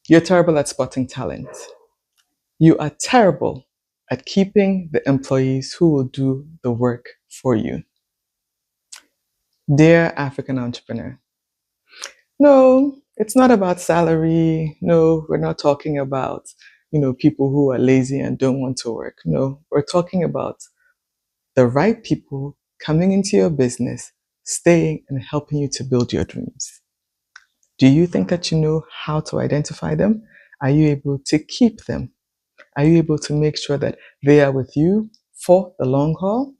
You're terrible at spotting talent. You are terrible at keeping the employees who will do the work for you. Dear African entrepreneur, no, it's not about salary. No, we're not talking about, people who are lazy and don't want to work. No, we're talking about the right people coming into your business, staying and helping you to build your dreams. Do you think that you know how to identify them? Are you able to keep them? Are you able to make sure that they are with you for the long haul?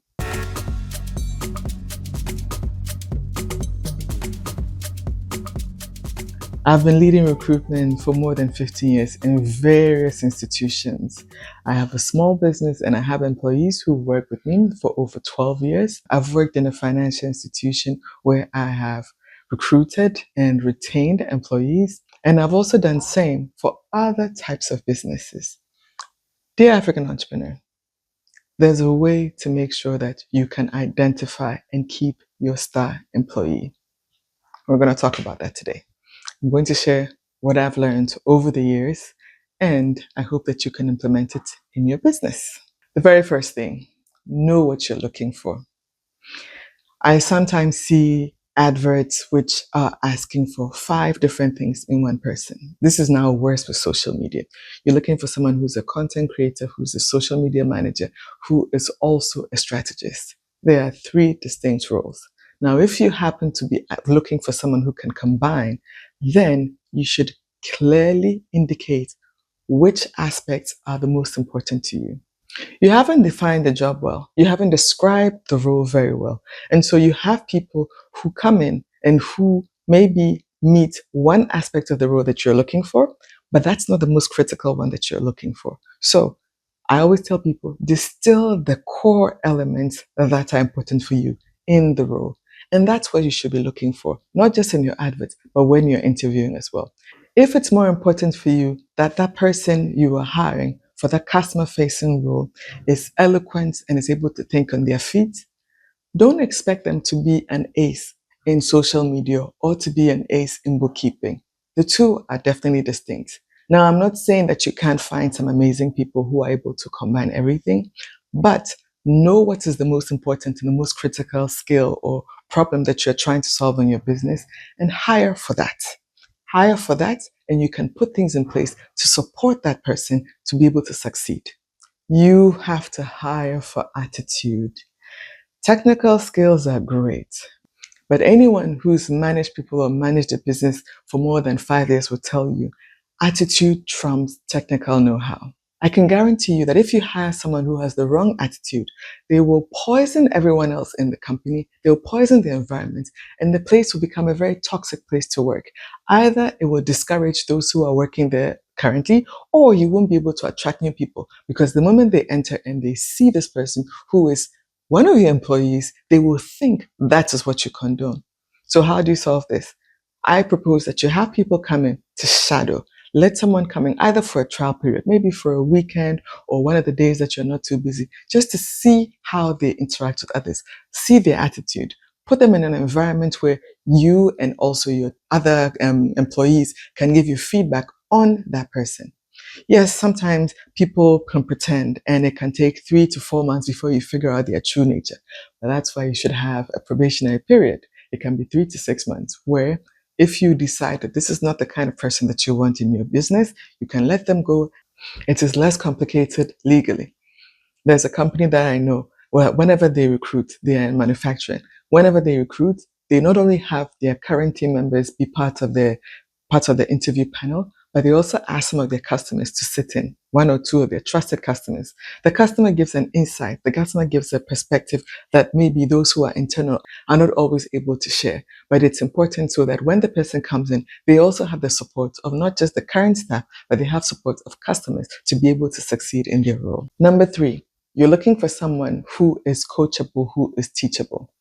I've been leading recruitment for more than 15 years in various institutions. I have a small business and I have employees who work with me for over 12 years. I've worked in a financial institution where I have recruited and retained employees, and I've also done same for other types of businesses. Dear African entrepreneur, there's a way to make sure that you can identify and keep your star employee. We're going to talk about that today. I'm going to share what I've learned over the years, and I hope that you can implement it in your business. The very first thing, know what you're looking for. I sometimes see adverts which are asking for 5 different things in one person. This is now worse with social media. You're looking for someone who's a content creator, who's a social media manager, who is also a strategist. There are 3 distinct roles. Now, if you happen to be looking for someone who can combine, then you should clearly indicate which aspects are the most important to you. You haven't defined the job well. You haven't described the role very well. And so you have people who come in and who maybe meet one aspect of the role that you're looking for, but that's not the most critical one that you're looking for. So I always tell people, distill the core elements that are important for you in the role. And that's what you should be looking for, not just in your advert, but when you're interviewing as well. If it's more important for you that that person you are hiring for that customer facing role is eloquent and is able to think on their feet, don't expect them to be an ace in social media or to be an ace in bookkeeping. The two are definitely distinct. Now, I'm not saying that you can't find some amazing people who are able to combine everything, but know what is the most important and the most critical skill or problem that you're trying to solve in your business and hire for that. Hire for that, and you can put things in place to support that person to be able to succeed. You have to hire for attitude. Technical skills are great, but anyone who's managed people or managed a business for more than 5 years will tell you attitude trumps technical know-how. I can guarantee you that if you hire someone who has the wrong attitude, they will poison everyone else in the company, they'll poison the environment, and the place will become a very toxic place to work. Either it will discourage those who are working there currently, or you won't be able to attract new people because the moment they enter and they see this person who is one of your employees, they will think that is what you condone. So how do you solve this? I propose that you have people come in to shadow. Let someone come in either for a trial period, maybe for a weekend or one of the days that you're not too busy, just to see how they interact with others, see their attitude, put them in an environment where you and also your other employees can give you feedback on that person. Yes, sometimes people can pretend and it can take 3 to 4 months before you figure out their true nature. But that's why you should have a probationary period. It can be 3 to 6 months where if you decide that this is not the kind of person that you want in your business, you can let them go. It is less complicated legally. There's a company that I know where whenever they recruit, they are in manufacturing. Whenever they recruit, they not only have their current team members be part of the interview panel, but they also ask some of their customers to sit in, 1 or 2 of their trusted customers. The customer gives an insight, the customer gives a perspective that maybe those who are internal are not always able to share. But it's important so that when the person comes in, they also have the support of not just the current staff, but they have support of customers to be able to succeed in their role. Number 3, you're looking for someone who is coachable, who is teachable.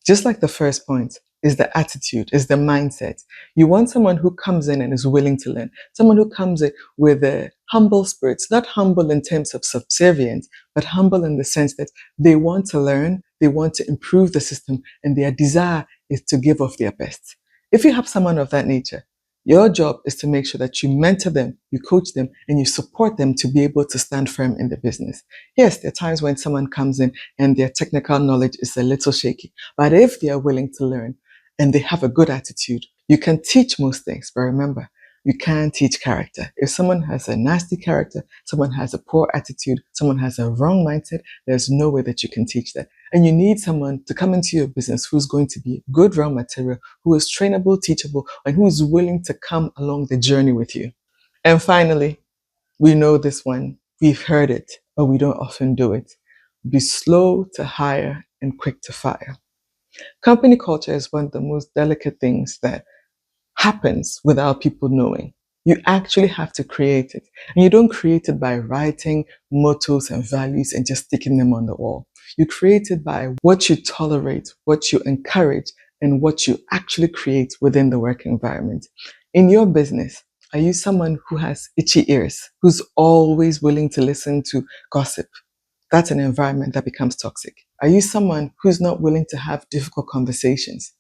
Just like the first point, is the attitude, is the mindset. You want someone who comes in and is willing to learn, someone who comes in with a humble spirit, not humble in terms of subservience, but humble in the sense that they want to learn, they want to improve the system, and their desire is to give of their best. If you have someone of that nature, Your job is to make sure that you mentor them, you coach them, and you support them to be able to stand firm in the business. Yes, there are times when someone comes in and their technical knowledge is a little shaky, but if they are willing to learn and they have a good attitude, you can teach most things. But remember, you can't teach character. If someone has a nasty character, someone has a poor attitude, someone has a wrong mindset, there's no way that you can teach that. And you need someone to come into your business who's going to be good raw material, who is trainable, teachable, and who is willing to come along the journey with you. And finally, we know this one. We've heard it, but we don't often do it. Be slow to hire and quick to fire. Company culture is one of the most delicate things that happens without people knowing. You actually have to create it. And you don't create it by writing mottos and values and just sticking them on the wall. You create it by what you tolerate, what you encourage, and what you actually create within the work environment. In your business, are you someone who has itchy ears, who's always willing to listen to gossip? That's an environment that becomes toxic. Are you someone who's not willing to have difficult conversations?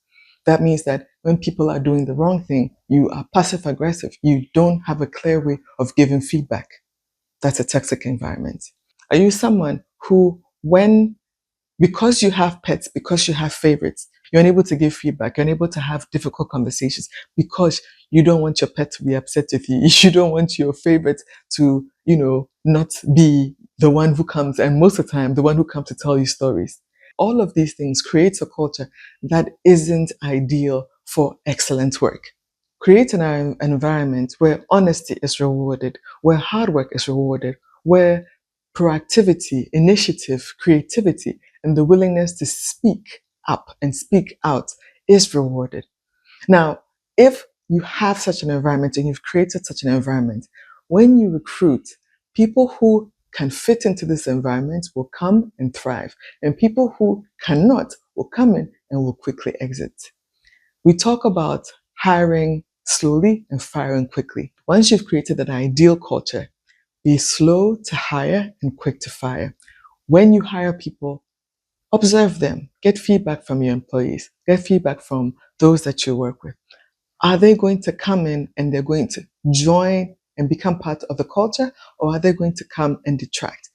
That means that when people are doing the wrong thing, you are passive aggressive. You don't have a clear way of giving feedback. That's a toxic environment. Are you someone who, because you have pets, because you have favorites, you're unable to give feedback, you're unable to have difficult conversations because you don't want your pet to be upset with you. You don't want your favorite to, not be the one who comes, and most of the time, the one who comes to tell you stories. All of these things creates a culture that isn't ideal for excellent work. Create an environment where honesty is rewarded, where hard work is rewarded, where proactivity, initiative, creativity, and the willingness to speak up and speak out is rewarded. Now, if you have such an environment and you've created such an environment, when you recruit, people who can fit into this environment will come and thrive, and people who cannot will come in and will quickly exit. We talk about hiring slowly and firing quickly. Once you've created an ideal culture, be slow to hire and quick to fire. When you hire people, observe them, get feedback from your employees, get feedback from those that you work with. Are they going to come in and they're going to join and become part of the culture, or are they going to come and detract?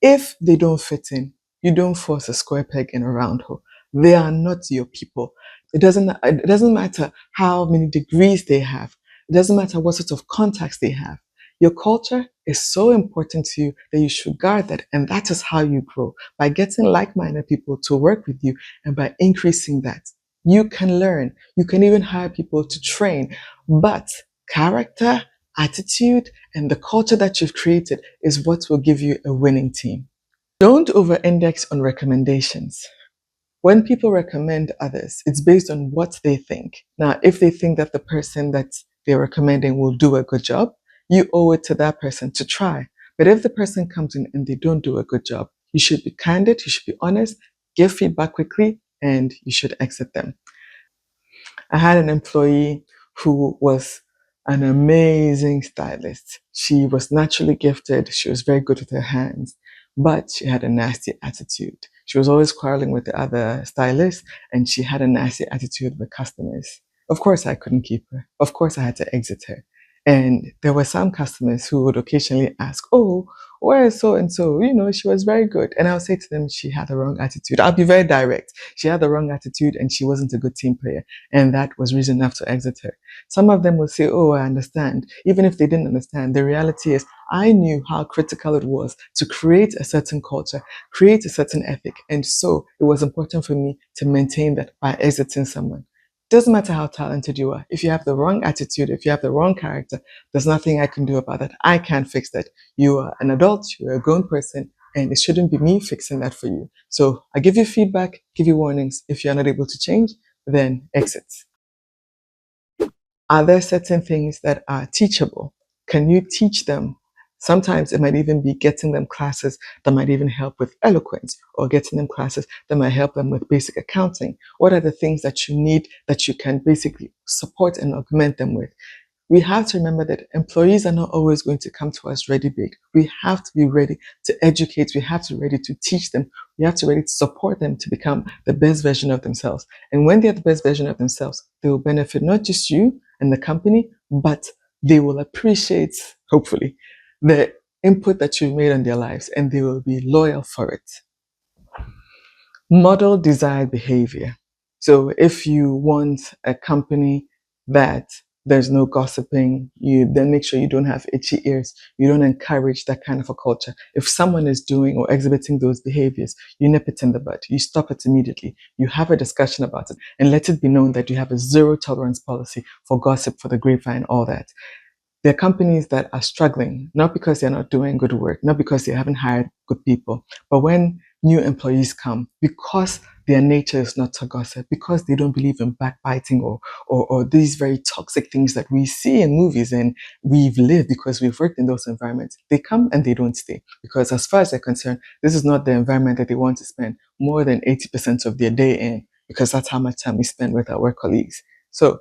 If they don't fit in, you don't force a square peg in a round hole. They are not your people. It doesn't matter how many degrees they have. It doesn't matter what sort of contacts they have. Your culture is so important to you that you should guard that. And that is how you grow, by getting like-minded people to work with you and by increasing that. You can learn. You can even hire people to train. But character, attitude, and the culture that you've created is what will give you a winning team. Don't over-index on recommendations. When people recommend others, it's based on what they think. Now, if they think that the person that they're recommending will do a good job, you owe it to that person to try. But if the person comes in and they don't do a good job, you should be candid, you should be honest, give feedback quickly, and you should exit them. I had an employee who was an amazing stylist. She was naturally gifted. She was very good with her hands, but she had a nasty attitude. She was always quarreling with the other stylists, and she had a nasty attitude with customers. Of course, I couldn't keep her. Of course, I had to exit her. And there were some customers who would occasionally ask, "Oh, where is so and so? She was very good." And I'll say to them, she had the wrong attitude. I'll be very direct. She had the wrong attitude and she wasn't a good team player. And that was reason enough to exit her. Some of them will say, "Oh, I understand." Even if they didn't understand, the reality is I knew how critical it was to create a certain culture, create a certain ethic. And so it was important for me to maintain that by exiting someone. Doesn't matter how talented you are. If you have the wrong attitude, if you have the wrong character, there's nothing I can do about that. I can't fix that. You are an adult, you're a grown person, and it shouldn't be me fixing that for you. So I give you feedback, give you warnings. If you're not able to change, then exit. Are there certain things that are teachable? Can you teach them? Sometimes it might even be getting them classes that might even help with eloquence, or getting them classes that might help them with basic accounting. What are the things that you need that you can basically support and augment them with? We have to remember that employees are not always going to come to us ready baked. We have to be ready to educate. We have to be ready to teach them. We have to be ready to support them to become the best version of themselves. And when they're the best version of themselves, they will benefit not just you and the company, but they will appreciate, hopefully, the input that you've made on their lives, and they will be loyal for it. Model desired behavior. So if you want a company that there's no gossiping, you then make sure you don't have itchy ears. You don't encourage that kind of a culture. If someone is doing or exhibiting those behaviors, you nip it in the bud. You stop it immediately. You have a discussion about it and let it be known that you have a zero tolerance policy for gossip, for the grapevine, all that. There are companies that are struggling, not because they're not doing good work, not because they haven't hired good people, but when new employees come, because their nature is not to gossip, because they don't believe in backbiting or these very toxic things that we see in movies and we've lived because we've worked in those environments. They come and they don't stay because as far as they're concerned, this is not the environment that they want to spend more than 80% of their day in because that's how much time we spend with our work colleagues. So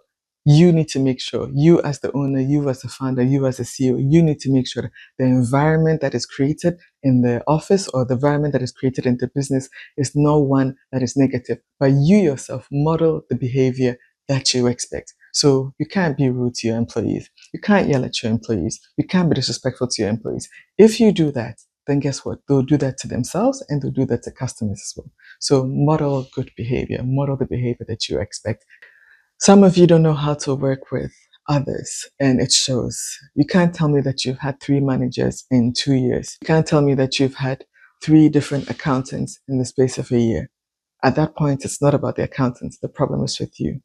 you need to make sure, you as the owner, you as the founder, you as the CEO, you need to make sure that the environment that is created in the office or the environment that is created in the business is not one that is negative, but you yourself model the behavior that you expect. So you can't be rude to your employees. You can't yell at your employees. You can't be disrespectful to your employees. If you do that, then guess what? They'll do that to themselves and they'll do that to customers as well. So model good behavior, model the behavior that you expect. Some of you don't know how to work with others, and it shows. You can't tell me that you've had 3 managers in 2 years. You can't tell me that you've had 3 different accountants in the space of a year. At that point, it's not about the accountants. The problem is with you.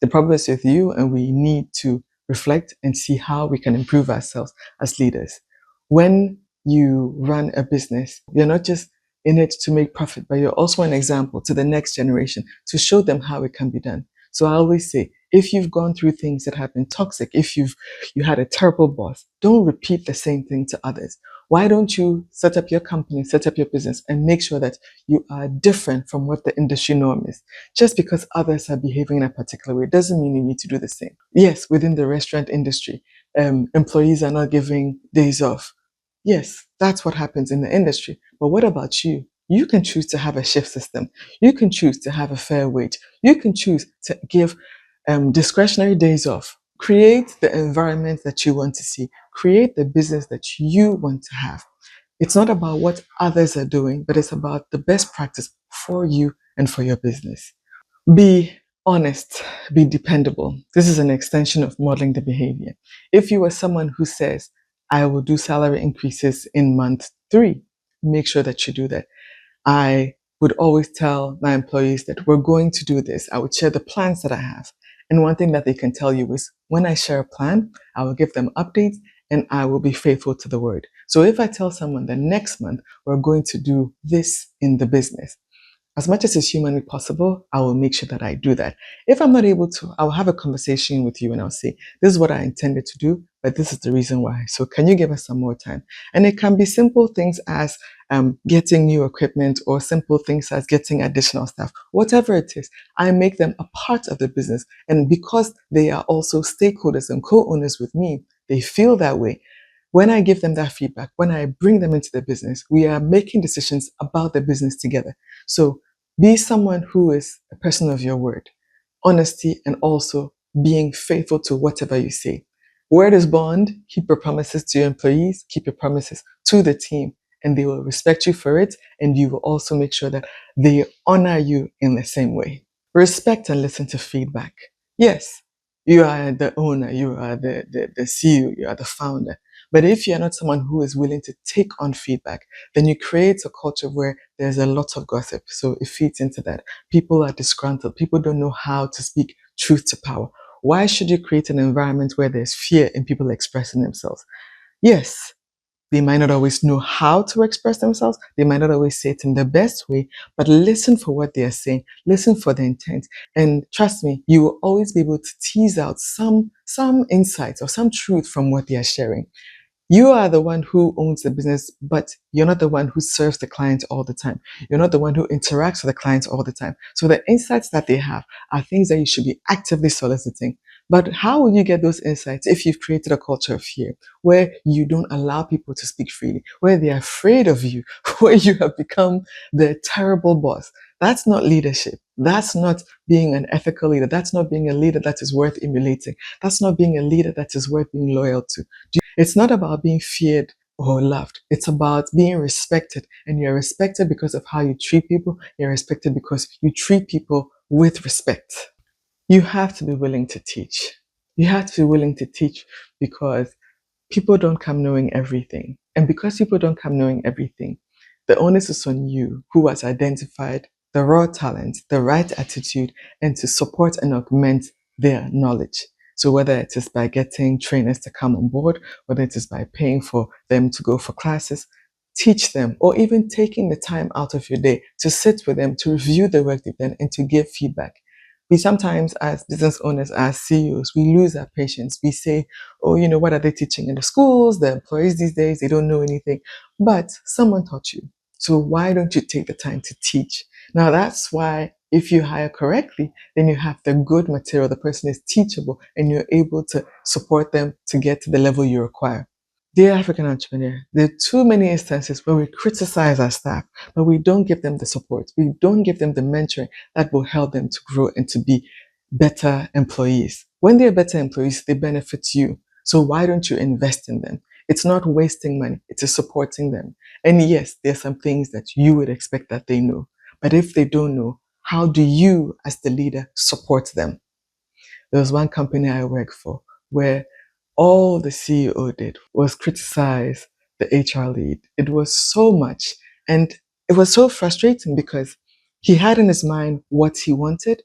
The problem is with you, and we need to reflect and see how we can improve ourselves as leaders. When you run a business, you're not just in it to make profit, but you're also an example to the next generation to show them how it can be done. So I always say, if you've gone through things that have been toxic, if you had a terrible boss, don't repeat the same thing to others. Why don't you set up your company, set up your business, and make sure that you are different from what the industry norm is? Just because others are behaving in a particular way doesn't mean you need to do the same. Yes, within the restaurant industry, employees are not giving days off. Yes, that's what happens in the industry. But what about you? You can choose to have a shift system. You can choose to have a fair wage. You can choose to give discretionary days off. Create the environment that you want to see. Create the business that you want to have. It's not about what others are doing, but it's about the best practice for you and for your business. Be honest, be dependable. This is an extension of modeling the behavior. If you are someone who says, I will do salary increases in month 3, make sure that you do that. I would always tell my employees that we're going to do this. I would share the plans that I have. And one thing that they can tell you is when I share a plan, I will give them updates and I will be faithful to the word. So if I tell someone that next month we're going to do this in the business, as much as is humanly possible, I will make sure that I do that. If I'm not able to, I'll have a conversation with you and I'll say, this is what I intended to do, but this is the reason why. So can you give us some more time? And it can be simple things as getting new equipment or simple things as getting additional staff. Whatever it is, I make them a part of the business. And because they are also stakeholders and co-owners with me, they feel that way. When I give them that feedback, when I bring them into the business, we are making decisions about the business together. So be someone who is a person of your word, honesty, and also being faithful to whatever you say. Word is bond. Keep your promises to your employees, keep your promises to the team, and they will respect you for it. And you will also make sure that they honor you in the same way. Respect and listen to feedback. Yes, you are the owner, you are the CEO, you are the founder. But if you're not someone who is willing to take on feedback, then you create a culture where there's a lot of gossip. So it feeds into that. People are disgruntled. People don't know how to speak truth to power. Why should you create an environment where there's fear in people expressing themselves? Yes, they might not always know how to express themselves. They might not always say it in the best way, but listen for what they are saying. Listen for the intent. And trust me, you will always be able to tease out some insights or some truth from what they are sharing. You are the one who owns the business, but you're not the one who serves the client all the time. You're not the one who interacts with the clients all the time. So the insights that they have are things that you should be actively soliciting. But how will you get those insights if you've created a culture of fear where you don't allow people to speak freely, where they're afraid of you, where you have become the terrible boss? That's not leadership. That's not being an ethical leader. That's not being a leader that is worth emulating. That's not being a leader that is worth being loyal to. It's not about being feared or loved. It's about being respected. And you're respected because of how you treat people. You're respected because you treat people with respect. You have to be willing to teach. You have to be willing to teach because people don't come knowing everything. And because people don't come knowing everything, the onus is on you who has identified the raw talent, the right attitude, and to support and augment their knowledge. So whether it is by getting trainers to come on board, whether it is by paying for them to go for classes, teach them, or even taking the time out of your day to sit with them, to review the work they've done, and to give feedback. We sometimes, as business owners, as CEOs, we lose our patience. We say, oh, what are they teaching in the schools? The employees these days, they don't know anything. But someone taught you. So why don't you take the time to teach? Now, that's why if you hire correctly, then you have the good material. The person is teachable and you're able to support them to get to the level you require. Dear African entrepreneur, there are too many instances where we criticize our staff, but we don't give them the support. We don't give them the mentoring that will help them to grow and to be better employees. When they're better employees, they benefit you. So why don't you invest in them? It's not wasting money. It is supporting them. And yes, there are some things that you would expect that they know. But if they don't know, how do you as the leader support them? There was one company I worked for where all the CEO did was criticize the HR lead. It was so much. And it was so frustrating because he had in his mind what he wanted,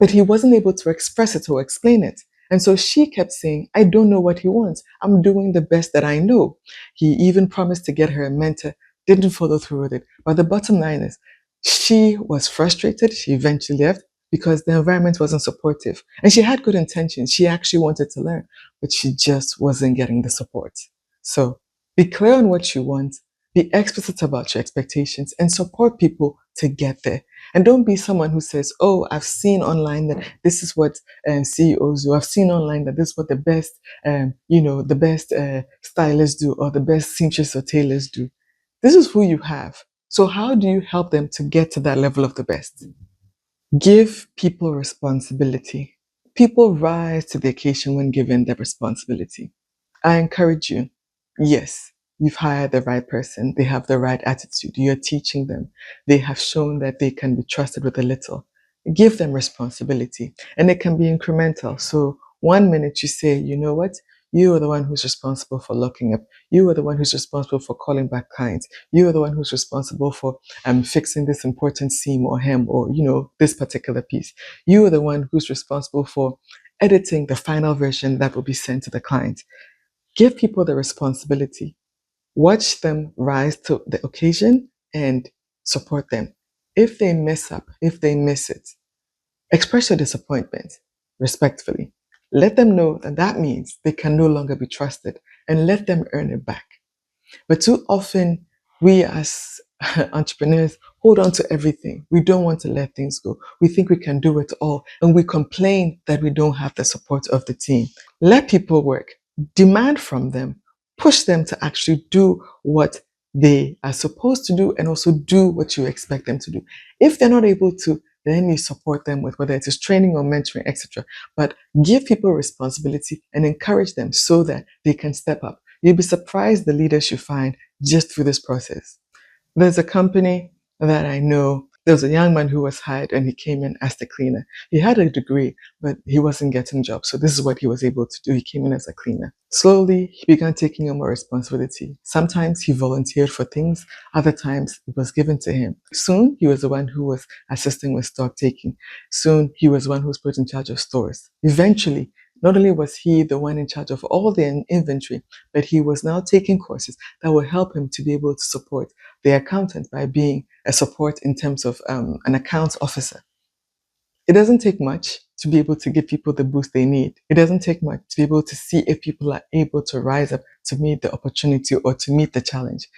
but he wasn't able to express it or explain it. And so she kept saying, I don't know what he wants. I'm doing the best that I know. He even promised to get her a mentor, didn't follow through with it. But the bottom line is, she was frustrated. She eventually left because the environment wasn't supportive. And she had good intentions. She actually wanted to learn, but she just wasn't getting the support. So be clear on what you want, be explicit about your expectations, and support people to get there. And don't be someone who says, oh, I've seen online that this is what CEOs do. I've seen online that this is what the best stylists do or the best seamstresses or tailors do. This is who you have. So how do you help them to get to that level of the best? Give people responsibility. People rise to the occasion when given the responsibility. I encourage you. Yes, you've hired the right person. They have the right attitude. You're teaching them. They have shown that they can be trusted with a little. Give them responsibility. And it can be incremental. So one minute you say, you know what? You are the one who's responsible for locking up. You are the one who's responsible for calling back clients. You are the one who's responsible for fixing this important seam or hem or, this particular piece. You are the one who's responsible for editing the final version that will be sent to the client. Give people the responsibility. Watch them rise to the occasion and support them. If they mess up, if they miss it, express your disappointment respectfully. Let them know that that means they can no longer be trusted and let them earn it back. But too often, we as entrepreneurs hold on to everything. We don't want to let things go. We think we can do it all, and we complain that we don't have the support of the team. Let people work, demand from them, push them to actually do what they are supposed to do and also do what you expect them to do. If they're not able to, then you support them with whether it is training or mentoring, etc. But give people responsibility and encourage them so that they can step up. You'll be surprised the leaders you find just through this process. There's a company that I know. There was a young man who was hired and he came in as the cleaner. He had a degree, but he wasn't getting jobs. So this is what he was able to do. He came in as a cleaner. Slowly, he began taking on more responsibility. Sometimes he volunteered for things. Other times it was given to him. Soon, he was the one who was assisting with stock taking. Soon, he was the one who was put in charge of stores. Eventually, not only was he the one in charge of all the inventory, but he was now taking courses that will help him to be able to support the accountant by being a support in terms of an accounts officer. It doesn't take much to be able to give people the boost they need. It doesn't take much to be able to see if people are able to rise up to meet the opportunity or to meet the challenge.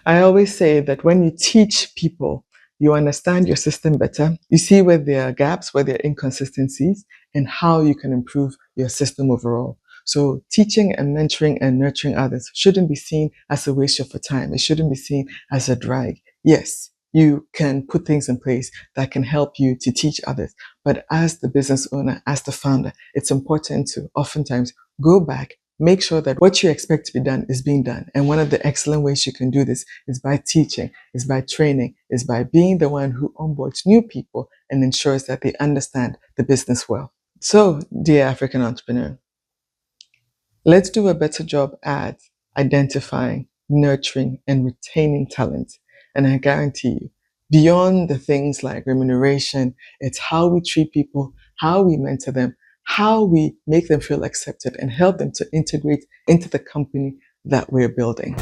I always say that when you teach people, you understand your system better. You see where there are gaps, where there are inconsistencies, and how you can improve your system overall. So teaching and mentoring and nurturing others shouldn't be seen as a waste of your time. It shouldn't be seen as a drag. Yes, you can put things in place that can help you to teach others. But as the business owner, as the founder, it's important to oftentimes go back, make sure that what you expect to be done is being done. And one of the excellent ways you can do this is by teaching, is by training, is by being the one who onboards new people and ensures that they understand the business well. So, dear African entrepreneur, let's do a better job at identifying, nurturing, and retaining talent. And I guarantee you, beyond the things like remuneration, it's how we treat people, how we mentor them, how we make them feel accepted and help them to integrate into the company that we're building.